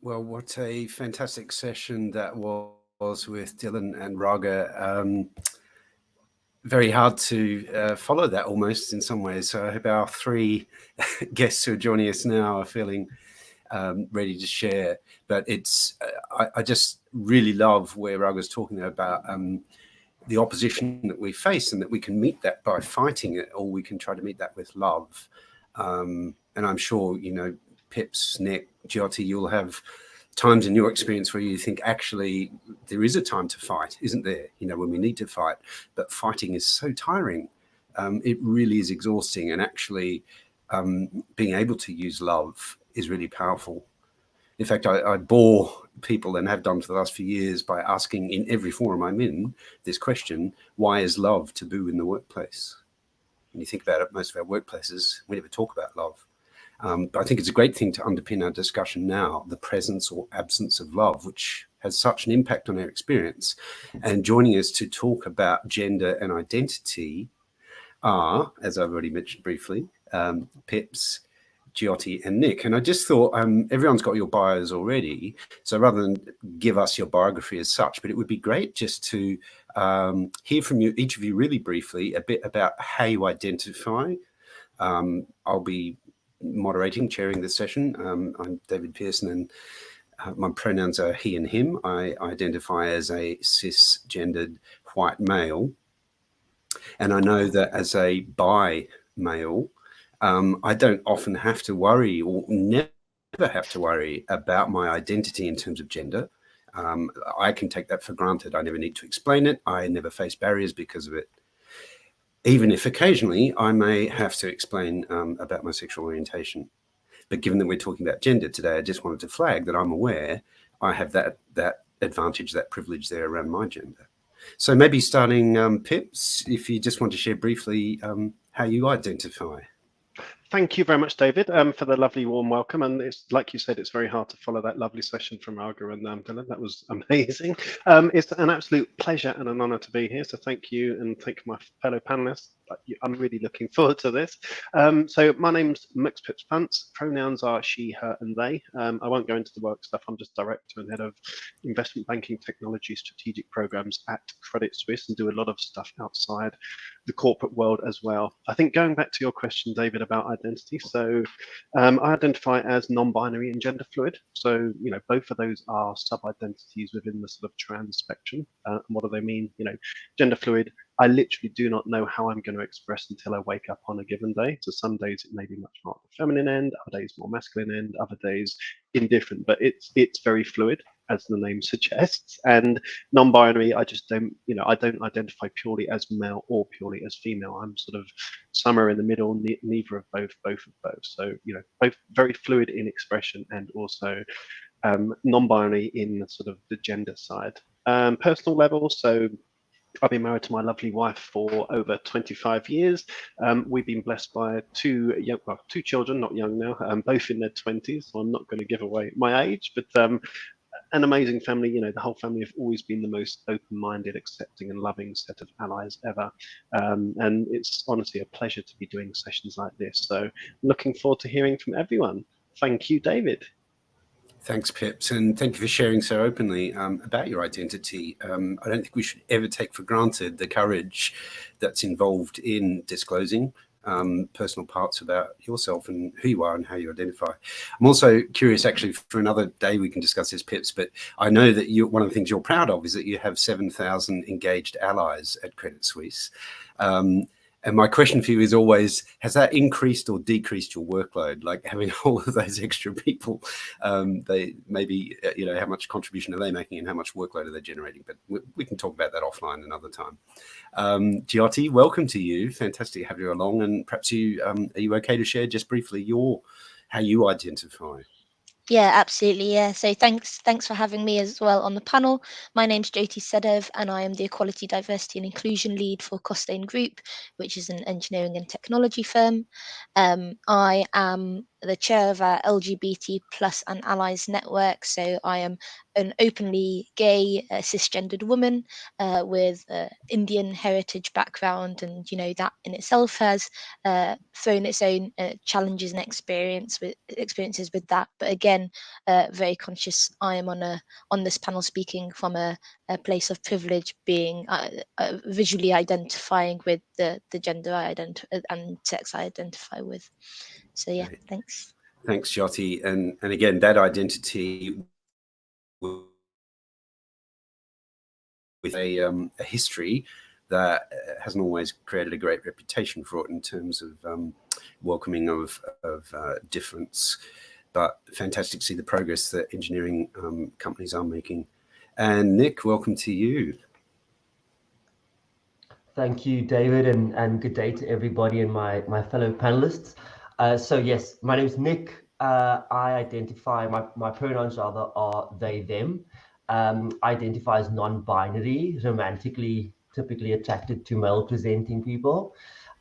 Well, what a fantastic session that was with Dylan and Raga. Very hard to follow that almost in some ways. So I hope our three guests who are joining us now are feeling ready to share. But I just really love where Raga's talking about the opposition that we face and that we can meet that by fighting it, or we can try to meet that with love. And I'm sure, Pips, Nick, Giotti, you'll have times in your experience where you think actually there is a time to fight, isn't there? When we need to fight, but fighting is so tiring. It really is exhausting, and actually being able to use love is really powerful. In fact, I bore people and have done for the last few years by asking in every forum I'm in this question: why is love taboo in the workplace? When you think about it, most of our workplaces, we never talk about love. But I think it's a great thing to underpin our discussion now, the presence or absence of love, which has such an impact on our experience. And joining us to talk about gender and identity are, as I've already mentioned briefly, Pips, Giotti and Nick. And I just thought everyone's got your bios already. So rather than give us your biography as such, but it would be great just to hear from you, each of you really briefly, a bit about how you identify. I'll be moderating, chairing this session. I'm David Pearson, and my pronouns are he and him. I identify as a cisgendered white male. And I know that as a bi male, I don't often have to worry, or never have to worry, about my identity in terms of gender. I can take that for granted. I never need to explain it. I never face barriers because of it. Even if occasionally I may have to explain about my sexual orientation. But given that we're talking about gender today, I just wanted to flag that I'm aware I have that advantage, that privilege there around my gender. So maybe starting, Pips, if you just want to share briefly how you identify. Thank you very much, David, for the lovely warm welcome. And it's like you said, it's very hard to follow that lovely session from Raga and Dylan. That was amazing. It's an absolute pleasure and an honour to be here. So thank you, and thank my fellow panelists. I'm really looking forward to this. So my name's Mix Pips Pants. Pronouns are she, her, and they. I won't go into the work stuff. I'm just director and head of investment banking technology strategic programs at Credit Suisse, and do a lot of stuff outside the corporate world as well. I think going back to your question, David, about identity. So I identify as non-binary and gender fluid. So, both of those are sub-identities within the sort of trans spectrum. And what do they mean? Gender fluid, I literally do not know how I'm going to express until I wake up on a given day. So some days it may be much more the feminine end, other days more masculine end, other days indifferent, but it's very fluid, as the name suggests. And non-binary, I just don't, I don't identify purely as male or purely as female. I'm sort of somewhere in the middle, neither of both of both. So, both very fluid in expression and also non-binary in sort of the gender side. Personal level, so I've been married to my lovely wife for over 25 years. We've been blessed by two children, not young now, both in their 20s. So I'm not going to give away my age, but an amazing family. The whole family have always been the most open-minded, accepting, and loving set of allies ever. And it's honestly a pleasure to be doing sessions like this. So looking forward to hearing from everyone. Thank you, David. Thanks, Pips, and thank you for sharing so openly about your identity. I don't think we should ever take for granted the courage that's involved in disclosing personal parts about yourself and who you are and how you identify. I'm also curious, actually, for another day we can discuss this, Pips, but I know that one of the things you're proud of is that you have 7,000 engaged allies at Credit Suisse. And my question for you is always, has that increased or decreased your workload? Like having all of those extra people, they maybe, how much contribution are they making and how much workload are they generating? But we can talk about that offline another time. Giotti, welcome to you. Fantastic to have you along. And perhaps are you okay to share just briefly how you identify? Yeah, absolutely. Yeah. So thanks for having me as well on the panel. My name's Jyoti Sedev, and I am the Equality, Diversity and Inclusion Lead for Costain Group, which is an engineering and technology firm. I am the chair of our LGBT plus and allies network. So I am an openly gay cisgendered woman with Indian heritage background, and that in itself has thrown its own challenges and experiences with that. But again, very conscious I am on this panel speaking from a place of privilege, being visually identifying with the gender and sex I identify with. So yeah, Great. thanks. Thanks, Jyoti. And again, that identity with a history that hasn't always created a great reputation for it in terms of welcoming of difference. But fantastic to see the progress that engineering companies are making. And Nick, welcome to you. Thank you, David, and good day to everybody and my fellow panelists. So yes, my name is Nick. I identify, my pronouns are they, them. I identify as non-binary, romantically, typically attracted to male-presenting people.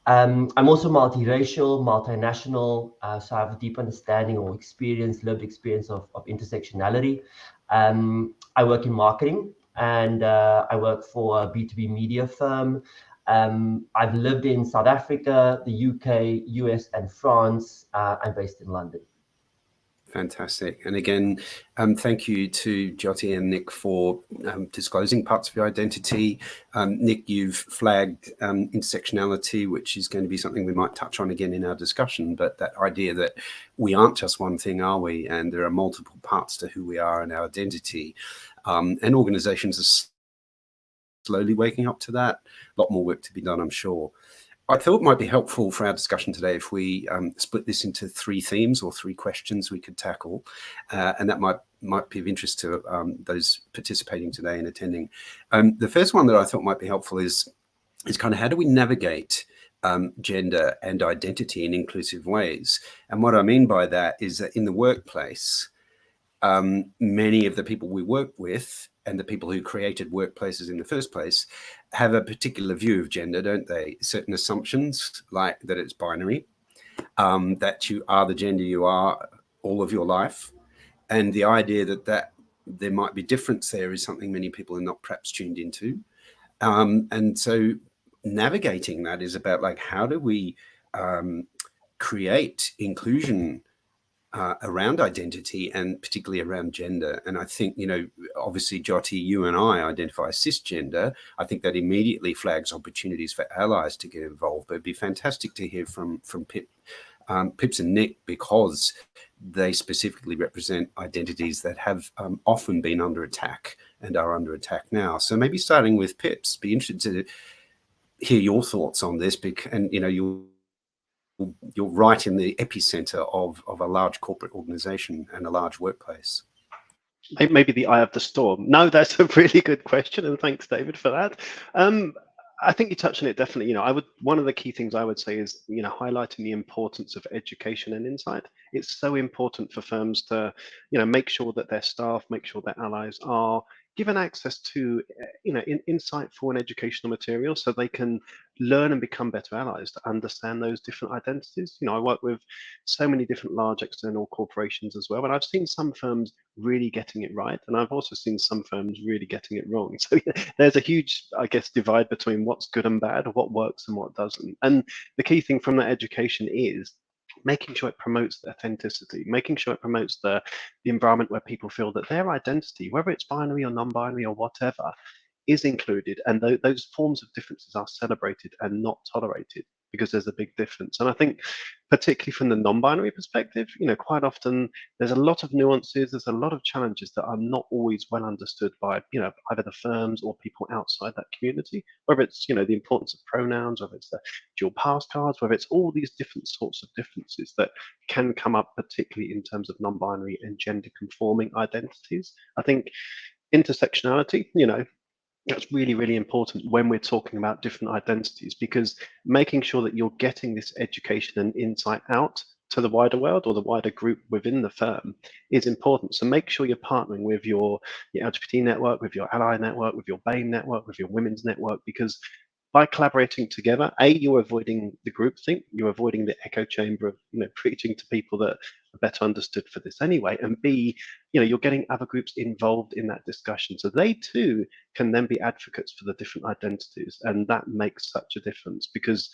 I'm also multiracial, multinational, so I have a deep understanding or lived experience of intersectionality. I work in marketing, and I work for a B2B media firm. I've lived in South Africa, the UK, US, and France. I'm based in London. Fantastic. And again, thank you to Jyoti and Nick for disclosing parts of your identity. Nick, you've flagged intersectionality, which is going to be something we might touch on again in our discussion, but that idea that we aren't just one thing, are we? And there are multiple parts to who we are and our identity. And organizations are slowly waking up to that. A lot more work to be done, I'm sure. I thought it might be helpful for our discussion today if we split this into 3 themes or 3 questions we could tackle, and that might be of interest to those participating today and attending. The first one that I thought might be helpful is kind of how do we navigate gender and identity in inclusive ways? And what I mean by that is that in the workplace, many of the people we work with and the people who created workplaces in the first place have a particular view of gender, don't they? Certain assumptions, like that it's binary, that you are the gender you are all of your life. And the idea that there might be difference there is something many people are not perhaps tuned into. And so navigating that is about like, how do we create inclusion around identity and particularly around gender. And I think, obviously, Jyoti, you and I identify as cisgender. I think that immediately flags opportunities for allies to get involved. But it'd be fantastic to hear from Pips and Nick, because they specifically represent identities that have often been under attack and are under attack now. So maybe starting with Pips, be interested to hear your thoughts on this, and you're right in the epicenter of a large corporate organization and a large workplace. Maybe the eye of the storm. No, that's a really good question, and thanks, David, for that. I think you touched on it definitely. One of the key things I would say is, highlighting the importance of education and insight. It's so important for firms to, make sure that their staff, make sure their allies are given access to, insightful and educational material so they can learn and become better allies to understand those different identities. I work with so many different large external corporations as well, and I've seen some firms really getting it right, and I've also seen some firms really getting it wrong. So there's a huge, I guess, divide between what's good and bad, or what works and what doesn't. And the key thing from that education is making sure it promotes the authenticity, making sure it promotes the environment where people feel that their identity, whether it's binary or non-binary or whatever, is included, and those forms of differences are celebrated and not tolerated, because there's a big difference. And I think, particularly from the non-binary perspective, quite often there's a lot of nuances, there's a lot of challenges that are not always well understood by, either the firms or people outside that community, whether it's, the importance of pronouns, whether it's the dual pass cards, whether it's all these different sorts of differences that can come up, particularly in terms of non-binary and gender-conforming identities. I think intersectionality, that's really, really important when we're talking about different identities, because making sure that you're getting this education and insight out to the wider world or the wider group within the firm is important. So make sure you're partnering with your LGBT network, with your ally network, with your BAME network, with your women's network, because by collaborating together, you're avoiding the groupthink, you're avoiding the echo chamber of preaching to people that better understood for this anyway, and B, you're getting other groups involved in that discussion, so they too can then be advocates for the different identities, and that makes such a difference because,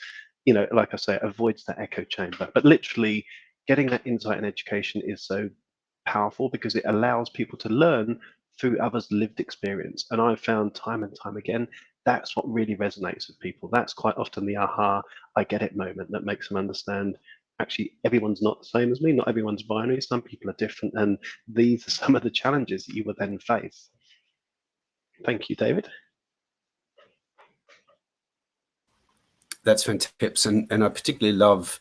like I say, it avoids that echo chamber. But literally, getting that insight and education is so powerful because it allows people to learn through others' lived experience. And I've found time and time again, that's what really resonates with people. That's quite often the aha, I get it moment that makes them understand, actually, everyone's not the same as me. Not everyone's binary. Some people are different. And these are some of the challenges that you will then face. Thank you, David. That's fantastic tips. And I particularly love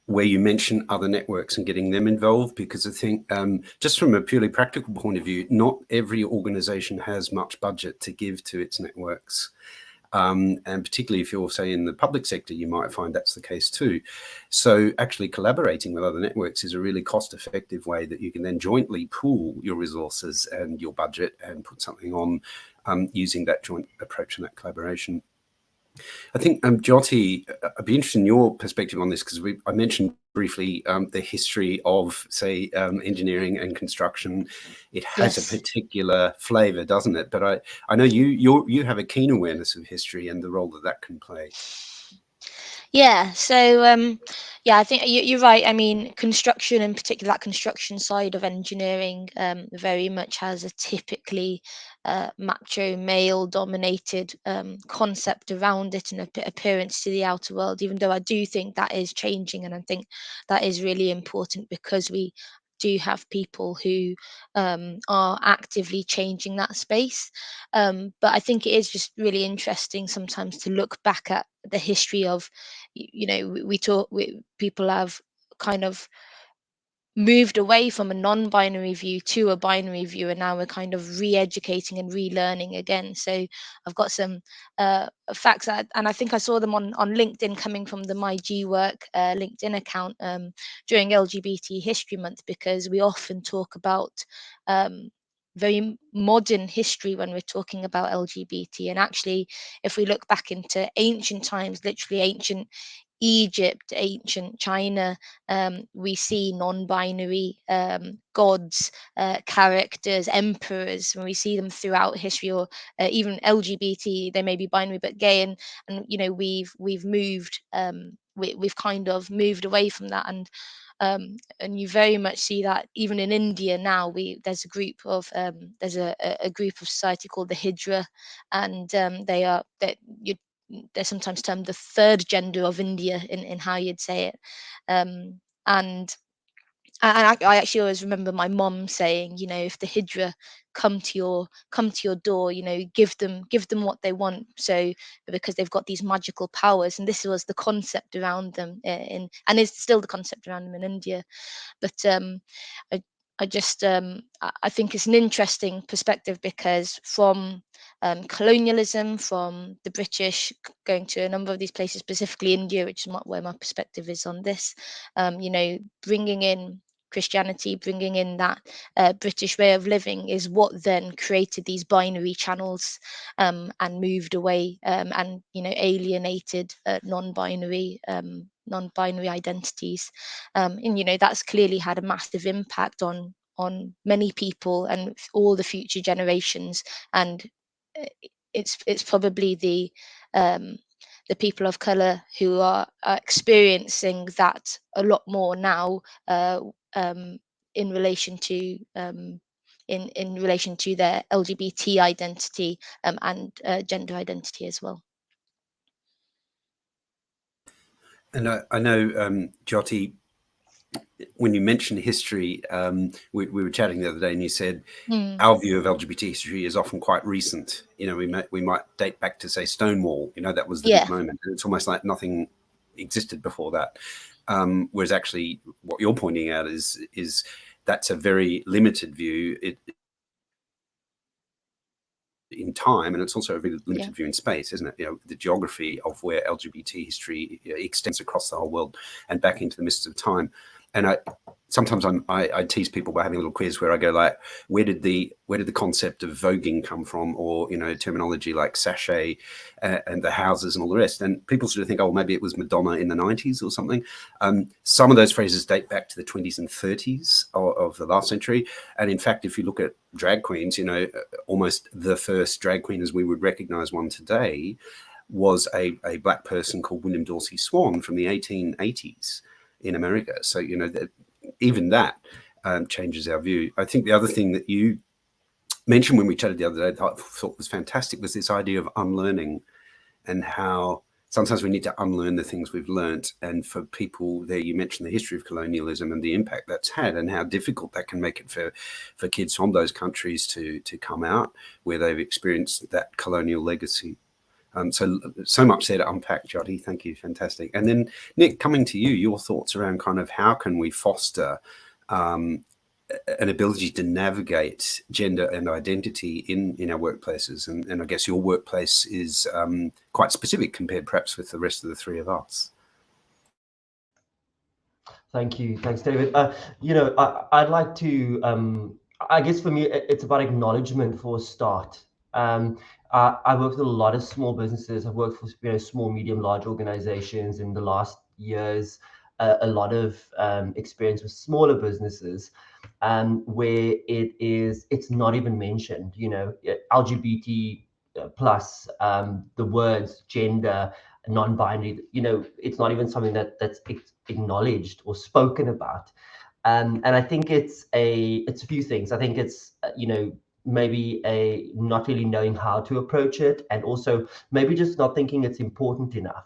where you mention other networks and getting them involved, because I think just from a purely practical point of view, not every organization has much budget to give to its networks. And particularly if you're, say, in the public sector, you might find that's the case too. So actually collaborating with other networks is a really cost-effective way that you can then jointly pool your resources and your budget and put something on using that joint approach and that collaboration. I think, Jyoti, I'd be interested in your perspective on this, because I mentioned briefly the history of, say, engineering and construction. It has a particular flavour, doesn't it? But I know you have a keen awareness of history and the role that can play. Yeah, so yeah, I think you're right. I mean, construction, in particular, that construction side of engineering, very much has a typically macho male dominated concept around it and appearance to the outer world, even though I do think that is changing, and I think that is really important because we do have people who are actively changing that space. But I think it is just really interesting sometimes to look back at the history of, people have kind of moved away from a non-binary view to a binary view, and now we're kind of re-educating and relearning again. So I've got some facts and I think I saw them on LinkedIn, coming from the My G Work LinkedIn account during LGBT History Month, because we often talk about very modern history when we're talking about LGBT. And actually, if we look back into ancient times, literally ancient Egypt, ancient China, we see non-binary gods, characters, emperors, when we see them throughout history, or even LGBT. They may be binary but gay, and we've moved, we've kind of moved away from that, and you very much see that even in India now. There's a group of a group of society called the Hijra, and they're sometimes termed the third gender of India in how you'd say it. And I actually always remember my mom saying, if the Hijra come to your door, give them what they want. So because they've got these magical powers, and this was the concept around them and is still the concept around them in India. But I think it's an interesting perspective, because from colonialism, from the British going to a number of these places, specifically India, which is where my perspective is on this, bringing in Christianity, bringing in that British way of living, is what then created these binary channels, and moved away, and alienated non-binary identities, and that's clearly had a massive impact on many people and all the future generations. And it's probably the people of color who are experiencing that a lot more now, in relation to in relation to their LGBT identity, and gender identity as well. And I know, Jyoti, when you mentioned history, we were chatting the other day, and you said our view of LGBT history is often quite recent. We might date back to, say, Stonewall. That was the big moment, and it's almost like nothing existed before that. Whereas actually, what you're pointing out is that's a very limited view in time, and it's also a very limited view in space, isn't it? The geography of where LGBT history extends across the whole world and back into the mists of time. And sometimes I tease people by having a little quiz where I go like, where did the concept of voguing come from, or terminology like sachet and the houses and all the rest. And people sort of think, oh, maybe it was Madonna in the 90s or something. Some of those phrases date back to the 20s and 30s of the last century. And in fact, if you look at drag queens, almost the first drag queen as we would recognize one today was a black person called William Dorsey Swan from the 1880s in America. So, even that changes our view. I think the other thing that you mentioned when we chatted the other day that I thought was fantastic was this idea of unlearning, and how sometimes we need to unlearn the things we've learnt. And for people there, you mentioned the history of colonialism and the impact that's had, and how difficult that can make it for kids from those countries to come out where they've experienced that colonial legacy. So much there to unpack, Jyoti. Thank you. Fantastic. And then, Nick, coming to you, your thoughts around kind of how can we foster an ability to navigate gender and identity in our workplaces? And I guess your workplace is quite specific compared perhaps with the rest of the three of us. Thank you. Thanks, David. I'd like to, I guess for me, it's about acknowledgement for a start. I worked with a lot of small businesses. I've worked for small, medium, large organizations in the last years. A lot of experience with smaller businesses, where it's not even mentioned. LGBT plus, the words gender, non-binary. It's not even something that's acknowledged or spoken about. And I think it's a few things. I think it's maybe a not really knowing how to approach it, and also maybe just not thinking it's important enough.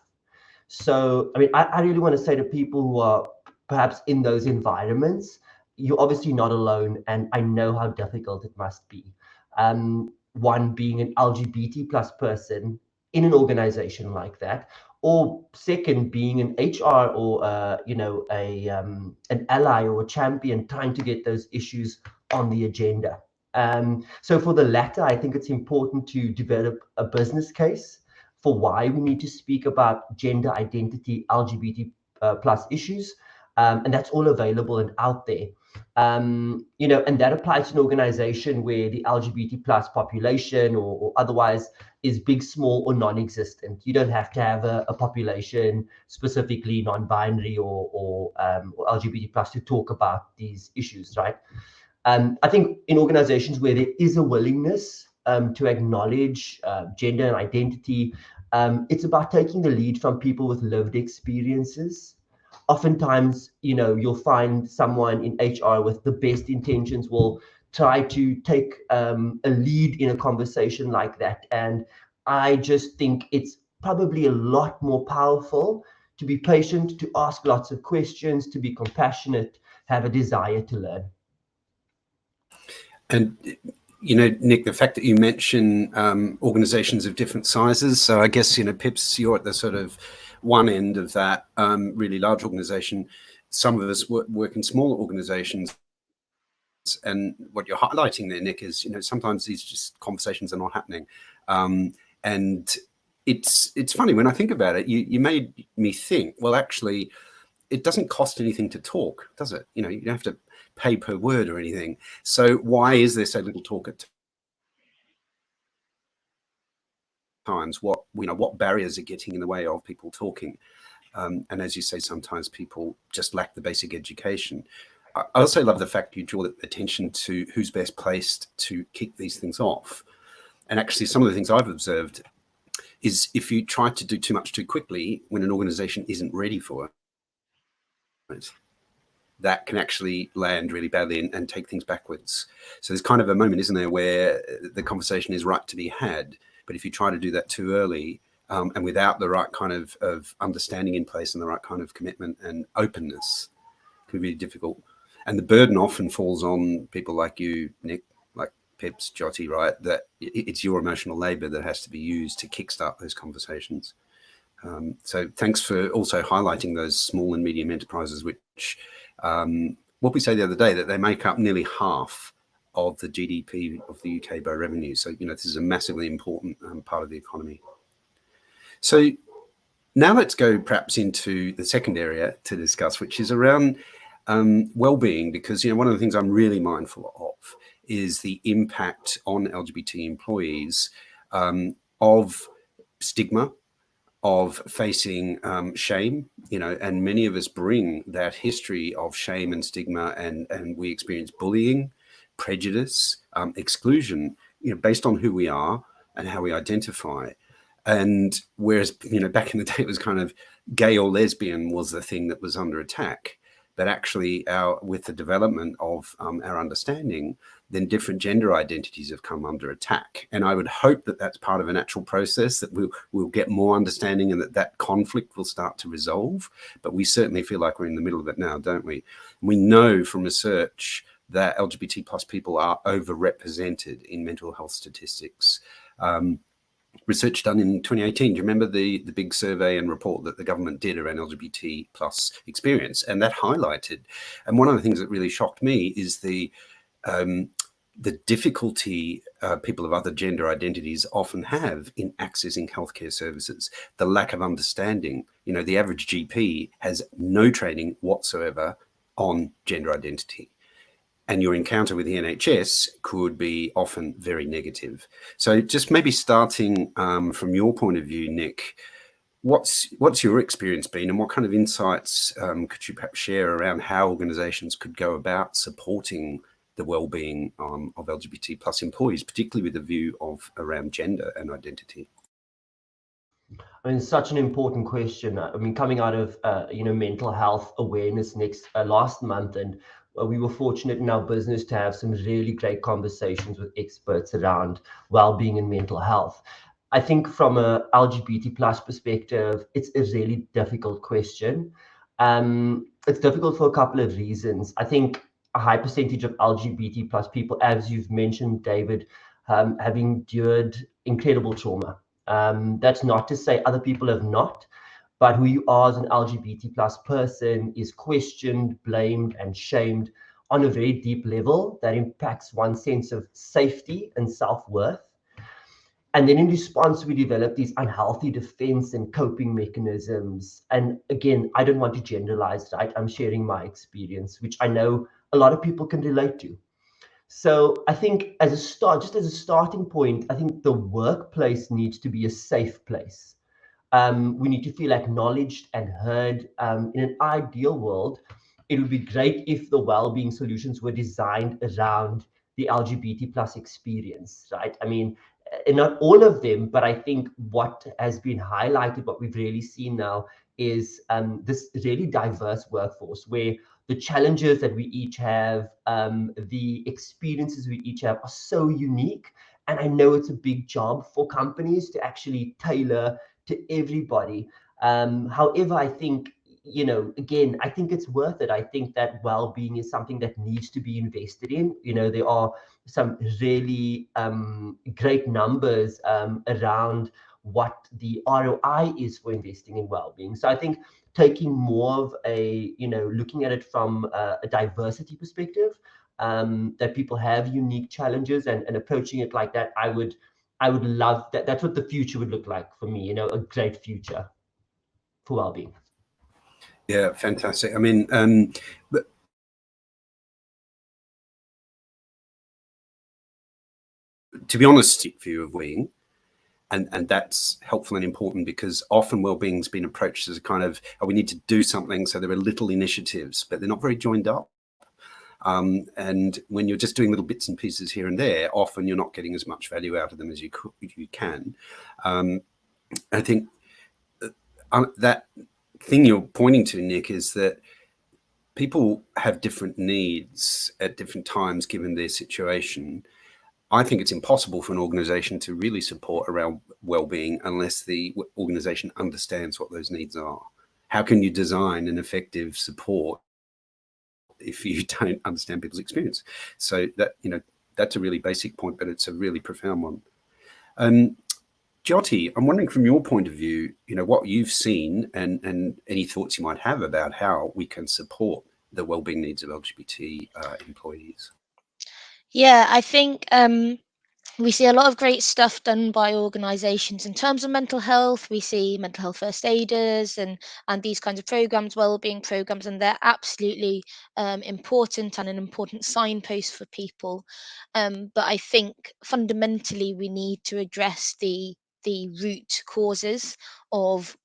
So, I mean, I really want to say to people who are perhaps in those environments, you're obviously not alone, and I know how difficult it must be. One, being an LGBT plus person in an organization like that, or second, being an HR or an ally or a champion trying to get those issues on the agenda. So for the latter, I think it's important to develop a business case for why we need to speak about gender identity, LGBT plus issues, and that's all available and out there. And that applies to an organization where the LGBT plus population or otherwise is big, small, or non-existent. You don't have to have a population specifically non-binary or LGBT plus to talk about these issues, right? I think in organizations where there is a willingness to acknowledge gender and identity, it's about taking the lead from people with lived experiences. Oftentimes, you'll find someone in HR with the best intentions will try to take a lead in a conversation like that. And I just think it's probably a lot more powerful to be patient, to ask lots of questions, to be compassionate, have a desire to learn. And Nick, the fact that you mention organizations of different sizes, so I guess Pips, you're at the sort of one end of that really large organization. Some of us work in smaller organizations, and what you're highlighting there, Nick, is sometimes these just conversations are not happening, and it's funny when I think about it. You made me think, well, actually, it doesn't cost anything to talk, does it? You don't have to pay per word or anything. So why is there so little talk at times? What barriers are getting in the way of people talking? And as you say, sometimes people just lack the basic education. I also love the fact you draw attention to who's best placed to kick these things off. And actually, some of the things I've observed is if you try to do too much too quickly when an organization isn't ready for it, that can actually land really badly and take things backwards. So there's kind of a moment, isn't there, where the conversation is right to be had. But if you try to do that too early and without the right kind of understanding in place and the right kind of commitment and openness, it can be really difficult. And the burden often falls on people like you, Nick, like Pips, Jyoti, right? That it's your emotional labor that has to be used to kickstart those conversations. So thanks for also highlighting those small and medium enterprises, which what we say the other day, that they make up nearly half of the GDP of the UK by revenue. So, this is a massively important part of the economy. So now let's go perhaps into the second area to discuss, which is around well-being, because one of the things I'm really mindful of is the impact on LGBT employees of stigma, of facing shame, and many of us bring that history of shame and stigma, and we experience bullying, prejudice, exclusion, based on who we are and how we identify. And whereas, back in the day, it was kind of gay or lesbian was the thing that was under attack. But actually, with the development of our understanding, then different gender identities have come under attack. And I would hope that that's part of a natural process, that we'll get more understanding and that conflict will start to resolve. But we certainly feel like we're in the middle of it now, don't we? We know from research that LGBT plus people are overrepresented in mental health statistics. Research done in 2018. Do you remember the big survey and report that the government did around LGBT plus experience? And that highlighted, and one of the things that really shocked me is the difficulty people of other gender identities often have in accessing healthcare services, the lack of understanding. The average GP has no training whatsoever on gender identity. And your encounter with the NHS could be often very negative. So just maybe starting from your point of view, Nick, what's your experience been, and what kind of insights could you perhaps share around how organisations could go about supporting the well-being of LGBT plus employees, particularly with a view of around gender and identity? I mean, such an important question. I mean, coming out of mental health awareness last month, and we were fortunate in our business to have some really great conversations with experts around well-being and mental health. I think from a LGBT plus perspective, it's a really difficult question. It's difficult for a couple of reasons. I think a high percentage of LGBT plus people, as you've mentioned, David, have endured incredible trauma. That's not to say other people have not, but who you are as an LGBT plus person is questioned, blamed, and shamed on a very deep level that impacts one's sense of safety and self-worth. And then in response, we develop these unhealthy defense and coping mechanisms. And again, I don't want to generalize, right? I'm sharing my experience, which I know a lot of people can relate to. So I think just as a starting point, I think the workplace needs to be a safe place. We need to feel acknowledged and heard. In an ideal world, it would be great if the well-being solutions were designed around the LGBT plus experience, right? I mean, not all of them, but I think what has been highlighted, what we've really seen now is this really diverse workforce where the challenges that we each have, the experiences we each have are so unique. And I know it's a big job for companies to actually tailor to everybody. However, I think, again, I think it's worth it. I think that well-being is something that needs to be invested in. There are some really great numbers around what the ROI is for investing in well-being. So I think taking more of a, looking at it from a diversity perspective, that people have unique challenges and approaching it like that, I would love that. That's what the future would look like for me, a great future for well-being. Yeah, fantastic. I mean, but to be honest, view of well-being, and that's helpful and important, because often well-being's been approached as a kind of, we need to do something, so there are little initiatives, but they're not very joined up. And when you're just doing little bits and pieces here and there, often you're not getting as much value out of them as you can. I think that thing you're pointing to, Nick, is that people have different needs at different times given their situation. I think it's impossible for an organization to really support around well-being unless the organization understands what those needs are. How can you design an effective support if you don't understand people's experience? So that, that's a really basic point, but it's a really profound one. Jyoti, I'm wondering from your point of view, what you've seen and any thoughts you might have about how we can support the well-being needs of LGBT employees. Yeah, I think we see a lot of great stuff done by organisations in terms of mental health. We see mental health first aiders and these kinds of programs, wellbeing programs, and they're absolutely important and an important signpost for people. But I think fundamentally we need to address the root causes of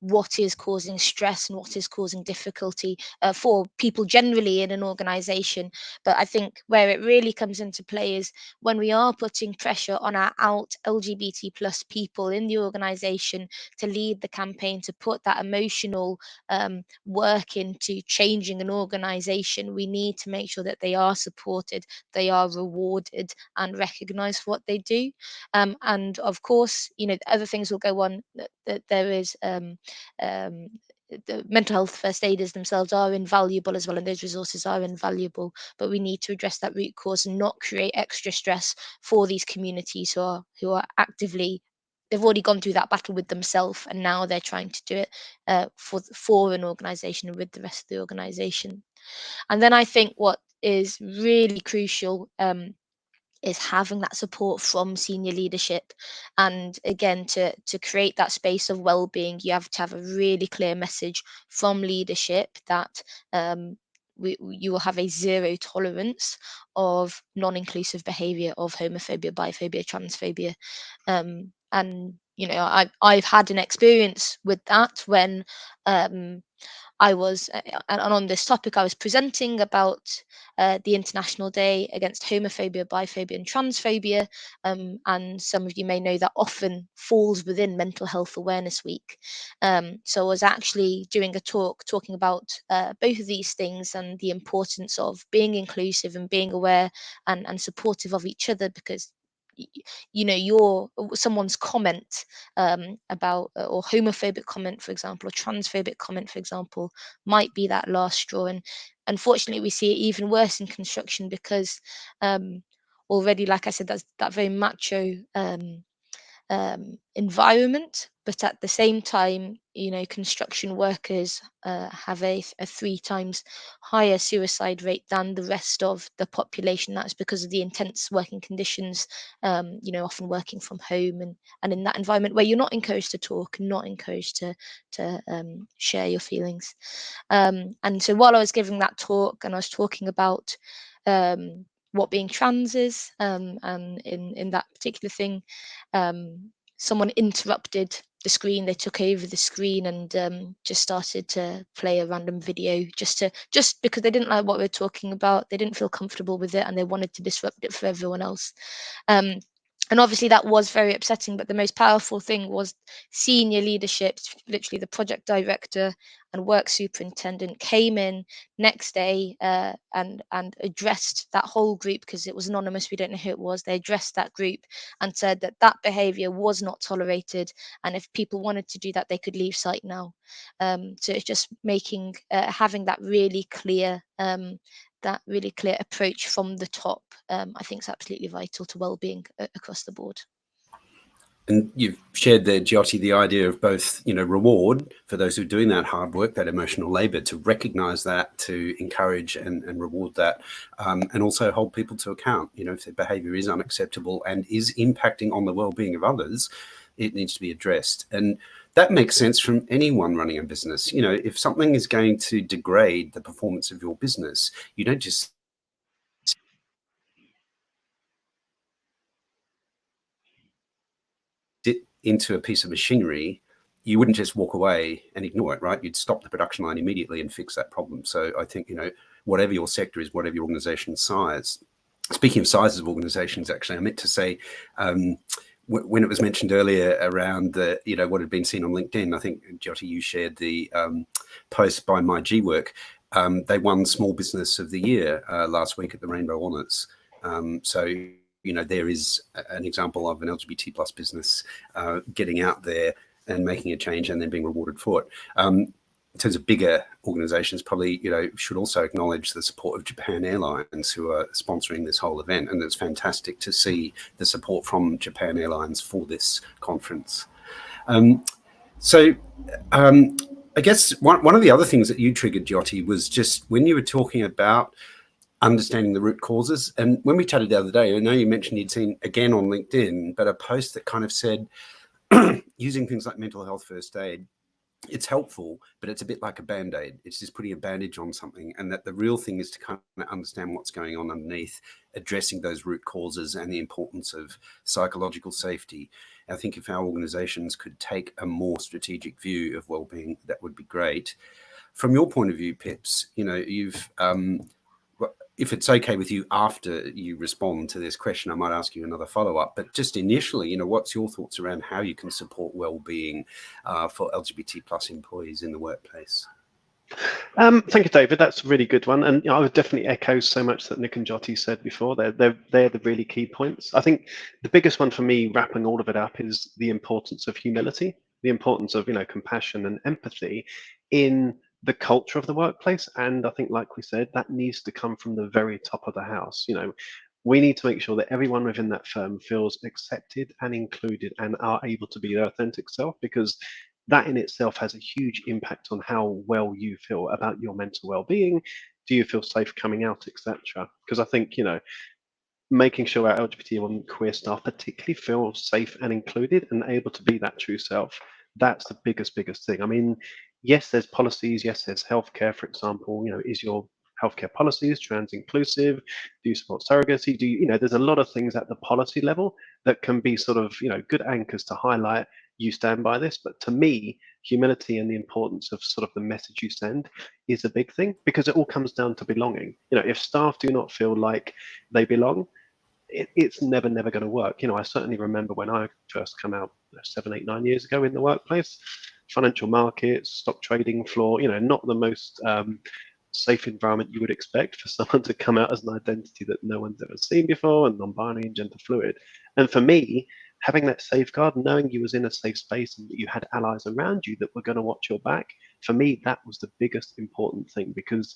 what is causing stress and what is causing difficulty for people generally in an organisation. But I think where it really comes into play is when we are putting pressure on our out LGBT plus people in the organisation to lead the campaign, to put that emotional work into changing an organisation, we need to make sure that they are supported, they are rewarded and recognised for what they do. And of course, you know, other things will go on. That there is the mental health first aiders themselves are invaluable as well, and those resources are invaluable, but we need to address that root cause and not create extra stress for these communities who are actively, they've already gone through that battle with themselves and now they're trying to do it for an organization and with the rest of the organization. And then I think what is really crucial is having that support from senior leadership. And again, to create that space of well-being, you have to have a really clear message from leadership that you will have a zero tolerance of non-inclusive behavior, of homophobia, biphobia, transphobia. And you know, I've had an experience with that when I was, and on this topic, I was presenting about the International Day Against Homophobia, Biphobia, and Transphobia. And some of you may know that often falls within Mental Health Awareness Week. So I was actually doing a talk talking about both of these things and the importance of being inclusive and being aware and supportive of each other, because you know, someone's comment about or homophobic comment, for example, or transphobic comment, for example, might be that last straw. And unfortunately we see it even worse in construction because already, like I said, that's that very macho environment, but at the same time, you know, construction workers have a 3 times higher suicide rate than the rest of the population. That's because of the intense working conditions, you know, often working from home and in that environment where you're not encouraged to talk and not encouraged to share your feelings. And so while I was giving that talk and I was talking about what being trans is, and in that particular thing, someone interrupted the screen. They took over the screen and just started to play a random video just because they didn't like what we were talking about. They didn't feel comfortable with it and they wanted to disrupt it for everyone else. And obviously that was very upsetting, but the most powerful thing was senior leadership, literally the project director and work superintendent, came in next day and addressed that whole group, because it was anonymous, we don't know who it was. They addressed that group and said that that behavior was not tolerated, and if people wanted to do that, they could leave site now. So it's just making having that really clear approach from the top, I think is absolutely vital to well-being across the board. And you've shared there, Jyoti, the idea of both, you know, reward for those who are doing that hard work, that emotional labor, to recognize that, to encourage and reward that, and also hold people to account. You know, if their behavior is unacceptable and is impacting on the well-being of others, it needs to be addressed. And that makes sense from anyone running a business. You know, if something is going to degrade the performance of your business, you don't just into a piece of machinery, you wouldn't just walk away and ignore it, right? You'd stop the production line immediately and fix that problem. So I think, you know, whatever your sector is, whatever your organization's size. Speaking of sizes of organizations, actually, I meant to say, when it was mentioned earlier around the, you know, what had been seen on LinkedIn, I think, Jyoti, you shared the post by My G Work. They won Small Business of the Year last week at the Rainbow Honours. So, you know, there is an example of an LGBT plus business getting out there and making a change and then being rewarded for it. In terms of bigger organizations, probably, you know, should also acknowledge the support of Japan Airlines, who are sponsoring this whole event. And it's fantastic to see the support from Japan Airlines for this conference. I guess one of the other things that you triggered, Jyoti, was just when you were talking about understanding the root causes. And when we chatted the other day, I know you mentioned you'd seen again on LinkedIn, but a post that kind of said, using things like mental health first aid, it's helpful, but it's a bit like a band-aid. It's just putting a bandage on something, and that the real thing is to kind of understand what's going on underneath, addressing those root causes and the importance of psychological safety. I think if our organizations could take a more strategic view of well-being, that would be great. From your point of view, Pips, you've if it's okay with you, after you respond to this question, I might ask you another follow-up. But just initially, what's your thoughts around how you can support well-being for LGBT plus employees in the workplace? Thank you, David. That's a really good one, and I would definitely echo so much that Nick and Jyoti said before. They're the really key points. I think the biggest one for me, wrapping all of it up, is the importance of humility, the importance of compassion and empathy in the culture of the workplace. And I think, like we said, that needs to come from the very top of the house. We need to make sure that everyone within that firm feels accepted and included and are able to be their authentic self, because that in itself has a huge impact on how well you feel about your mental well-being. Do you feel safe coming out, etc.? Because I think making sure our LGBT and queer staff particularly feel safe and included and able to be that true self, that's the biggest thing. I mean, yes, there's policies. Yes, there's healthcare, for example. Is your healthcare policies trans inclusive? Do you support surrogacy? Do you, there's a lot of things at the policy level that can be sort of, good anchors to highlight you stand by this. But to me, humility and the importance of sort of the message you send is a big thing, because it all comes down to belonging. If staff do not feel like they belong, it's never going to work. I certainly remember when I first come out 7, 8, 9 years ago in the workplace, financial markets, stock trading floor, not the most safe environment you would expect for someone to come out as an identity that no one's ever seen before, and non-binary and gender fluid. And for me, having that safeguard, knowing you was in a safe space and that you had allies around you that were going to watch your back, for me, that was the biggest important thing. Because,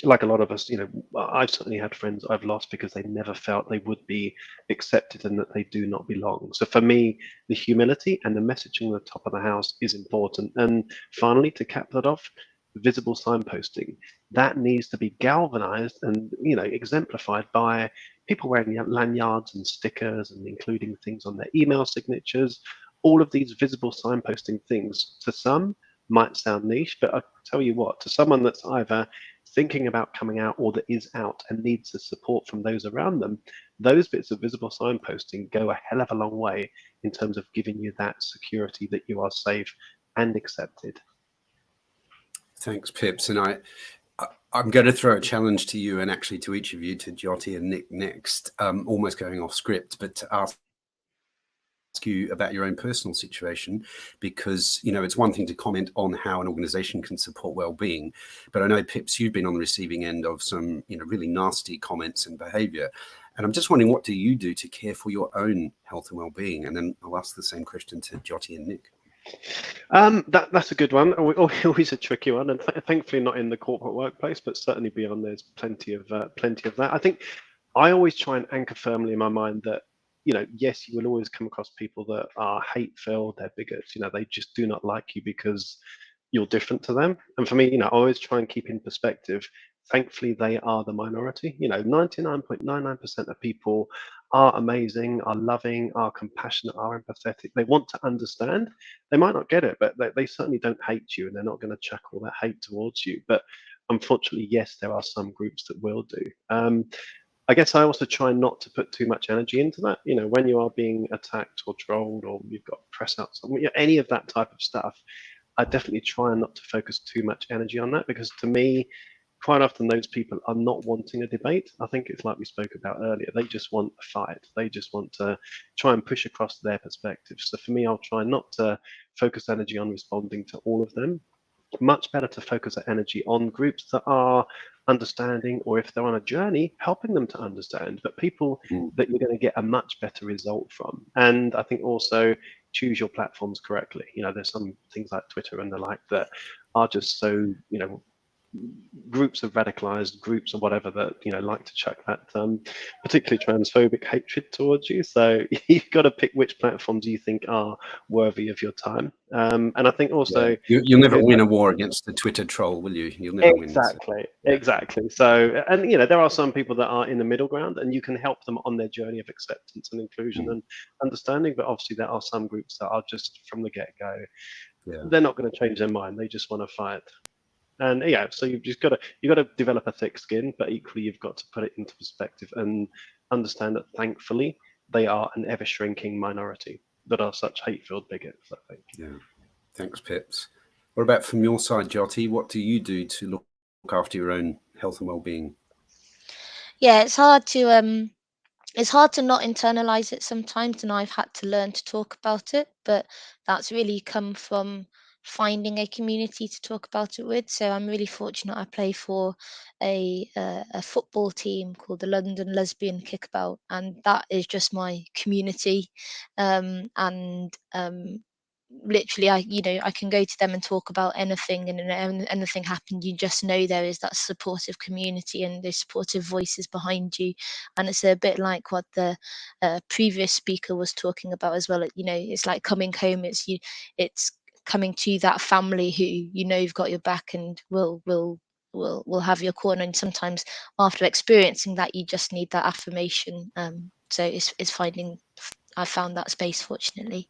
like a lot of us, I've certainly had friends I've lost because they never felt they would be accepted and that they do not belong. So for me, the humility and the messaging at the top of the house is important. And finally, to cap that off, visible signposting. That needs to be galvanized and, exemplified by people wearing lanyards and stickers and including things on their email signatures. All of these visible signposting things, to some, might sound niche, but I tell you what, to someone that's either thinking about coming out or that is out and needs the support from those around them, those bits of visible signposting go a hell of a long way in terms of giving you that security that you are safe and accepted. Thanks, Pips. And I'm going to throw a challenge to you and actually to each of you, to Jyoti and Nick next, almost going off script, but to ask you about your own personal situation, because it's one thing to comment on how an organization can support well-being, but I know, Pips, you've been on the receiving end of some really nasty comments and behavior, and I'm just wondering, what do you do to care for your own health and well-being? And then I'll ask the same question to Jyoti and Nick. That's a good one. Always a tricky one, and thankfully not in the corporate workplace, but certainly beyond. There's plenty of that. I think I always try and anchor firmly in my mind that yes, you will always come across people that are hate-filled, they're bigots, they just do not like you because you're different to them. And for me, I always try and keep in perspective, thankfully they are the minority. 99.99% of people are amazing, are loving, are compassionate, are empathetic. They want to understand. They might not get it, but they certainly don't hate you, and they're not going to chuck all that hate towards you. But unfortunately, yes, there are some groups that will do. I guess I also try not to put too much energy into that. When you are being attacked or trolled, or you've got press outs, any of that type of stuff, I definitely try not to focus too much energy on that, because to me, quite often those people are not wanting a debate. I think it's like we spoke about earlier. They just want a fight. They just want to try and push across their perspective. So for me, I'll try not to focus energy on responding to all of them. Much better to focus that energy on groups that are understanding, or if they're on a journey, helping them to understand, but people that you're going to get a much better result from. And I think also choose your platforms correctly. There's some things like Twitter and the like that are just so, groups of radicalized groups or whatever that like to chuck that particularly transphobic hatred towards you. So you've got to pick which platforms you think are worthy of your time. And I think also you'll never win a war against the Twitter troll, will you? You'll never win. Exactly. So, and there are some people that are in the middle ground, and you can help them on their journey of acceptance and inclusion and understanding. But obviously, there are some groups that are just from the get-go. They're not going to change their mind. They just want to fight. And so you've just got to develop a thick skin, but equally you've got to put it into perspective and understand that thankfully they are an ever shrinking minority that are such hate-filled bigots, I think. Yeah. Thanks, Pips. What about from your side, Jyoti? What do you do to look after your own health and well-being? Yeah, it's hard to not internalize it sometimes, and I've had to learn to talk about it, but that's really come from finding a community to talk about it with. So I'm really fortunate. I play for a football team called the London Lesbian Kickabout, and that is just my community. Literally, I can go to them and talk about anything, and anything happened, you just know there is that supportive community and those supportive voices behind you. And it's a bit like what the previous speaker was talking about as well. It's like coming home. It's coming to that family who you've got your back and will have your corner. And sometimes after experiencing that, you just need that affirmation. So it's finding. I found that space, fortunately.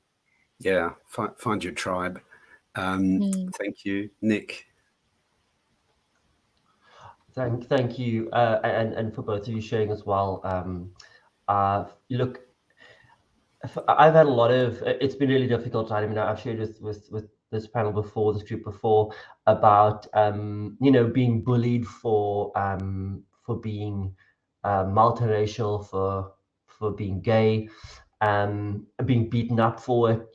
Yeah, find your tribe. Thank you, Nick. Thank you, and for both of you sharing as well. Look, I've had a lot of. It's been really difficult. I mean, I've shared with this panel before, this group before, about being bullied for being multiracial, for being gay, being beaten up for it,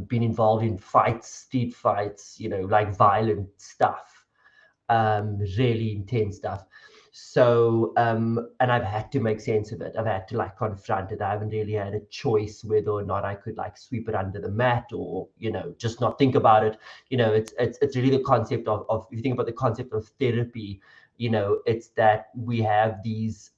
being involved in fights, street fights, like violent stuff, really intense stuff. So, and I've had to make sense of it. I've had to confront it. I haven't really had a choice whether or not I could sweep it under the mat or, just not think about it. It's really the concept of if you think about the concept of therapy, it's that we have these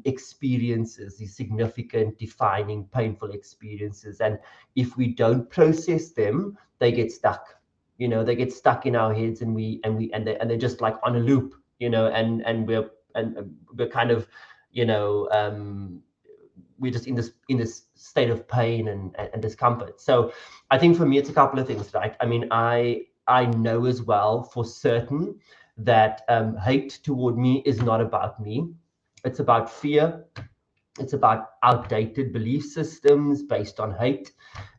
experiences, these significant, defining, painful experiences. And if we don't process them, they get stuck. They get stuck in our heads, and they're just on a loop, and we're kind of, we're just in this state of pain and discomfort. So I think for me, it's a couple of things, right? I mean, I know as well for certain that hate toward me is not about me. It's about fear. It's about outdated belief systems based on hate.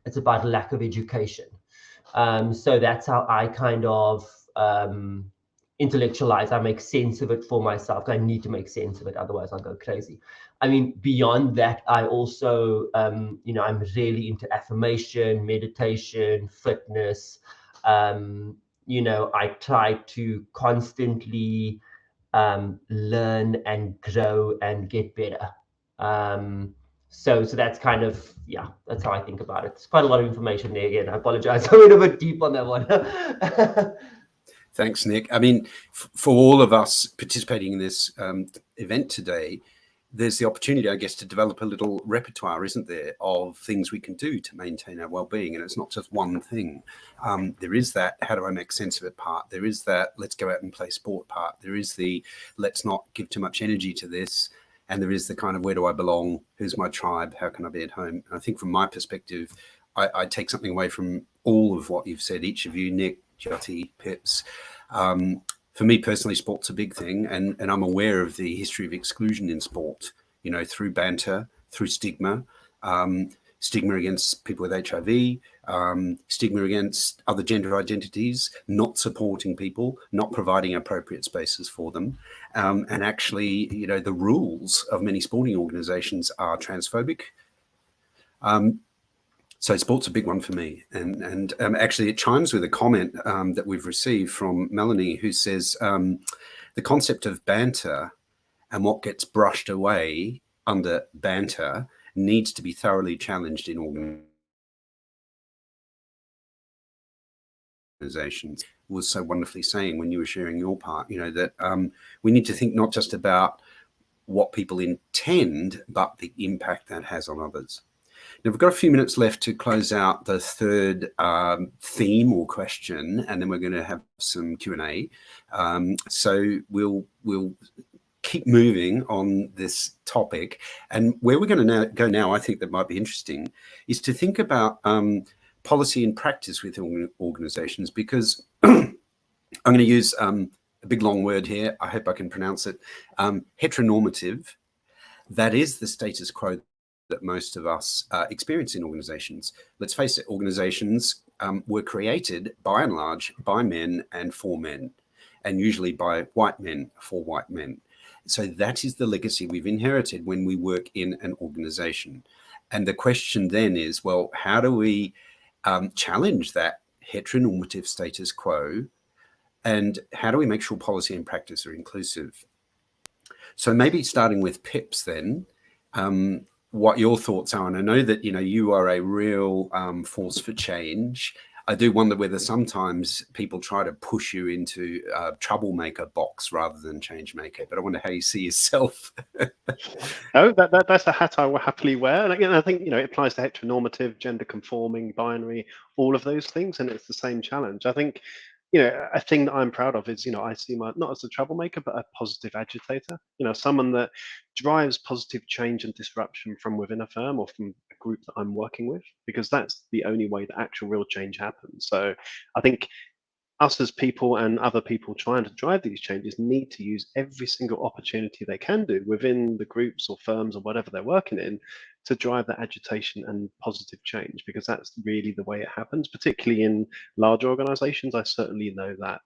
It's about lack of education. So that's how I kind of intellectualize. I make sense of it for myself. I need to make sense of it, otherwise I'll go crazy. I mean, beyond that, I also, I'm really into affirmation, meditation, fitness. I try to constantly learn and grow and get better. So that's kind of, that's how I think about it. It's quite a lot of information there again. I apologize. I went a bit deep on that one. Thanks, Nick. I mean, for all of us participating in this event today, there's the opportunity, I guess, to develop a little repertoire, isn't there, of things we can do to maintain our well-being. And it's not just one thing. There is that, how do I make sense of it part? There is that, let's go out and play sport part. There is the, let's not give too much energy to this. And there is the kind of, where do I belong? Who's my tribe? How can I be at home? And I think from my perspective, I take something away from all of what you've said, each of you, Nick, Jyoti, Pips. For me personally, sport's a big thing, and I'm aware of the history of exclusion in sport, through banter, through stigma, stigma against people with HIV, stigma against other gender identities, not supporting people, not providing appropriate spaces for them. And actually, the rules of many sporting organizations are transphobic. So sport's a big one for me. And actually it chimes with a comment that we've received from Melanie, who says the concept of banter and what gets brushed away under banter needs to be thoroughly challenged in organizations. was so wonderfully saying when you were sharing your part, you know, that we need to think not just about what people intend, but the impact that has on others. Now, we've got a few minutes left to close out the third theme or question, and then we're going to have some Q&A. So we'll keep moving on this topic. And where we're going to go now, I think that might be interesting, is to think about policy and practice within organizations, because I'm going to use a big long word here. I hope I can pronounce it. Heteronormative. That is the status quo that most of us experience in organizations. Let's face it, organizations were created by and large by men and for men, and usually by white men for white men. So that is the legacy we've inherited when we work in an organization. And the question then is, well, how do we challenge that heteronormative status quo, and how do we make sure policy and practice are inclusive? So maybe starting with Pips then, what your thoughts are. And I know that, you know, you are a real force for change. I do wonder whether sometimes people try to push you into a troublemaker box rather than change maker, but I wonder how you see yourself. Oh, that's a hat I will happily wear. And again, I think, you know, it applies to heteronormative, gender conforming, binary, all of those things. And it's the same challenge. I think, you know, a thing that I'm proud of is, you know, I see my, not as a troublemaker, but a positive agitator, you know, someone that drives positive change and disruption from within a firm or from a group that I'm working with, because that's the only way that actual real change happens. So I think us as people and other people trying to drive these changes need to use every single opportunity they can do within the groups or firms or whatever they're working in to drive that agitation and positive change, because that's really the way it happens, particularly in large organizations. I certainly know that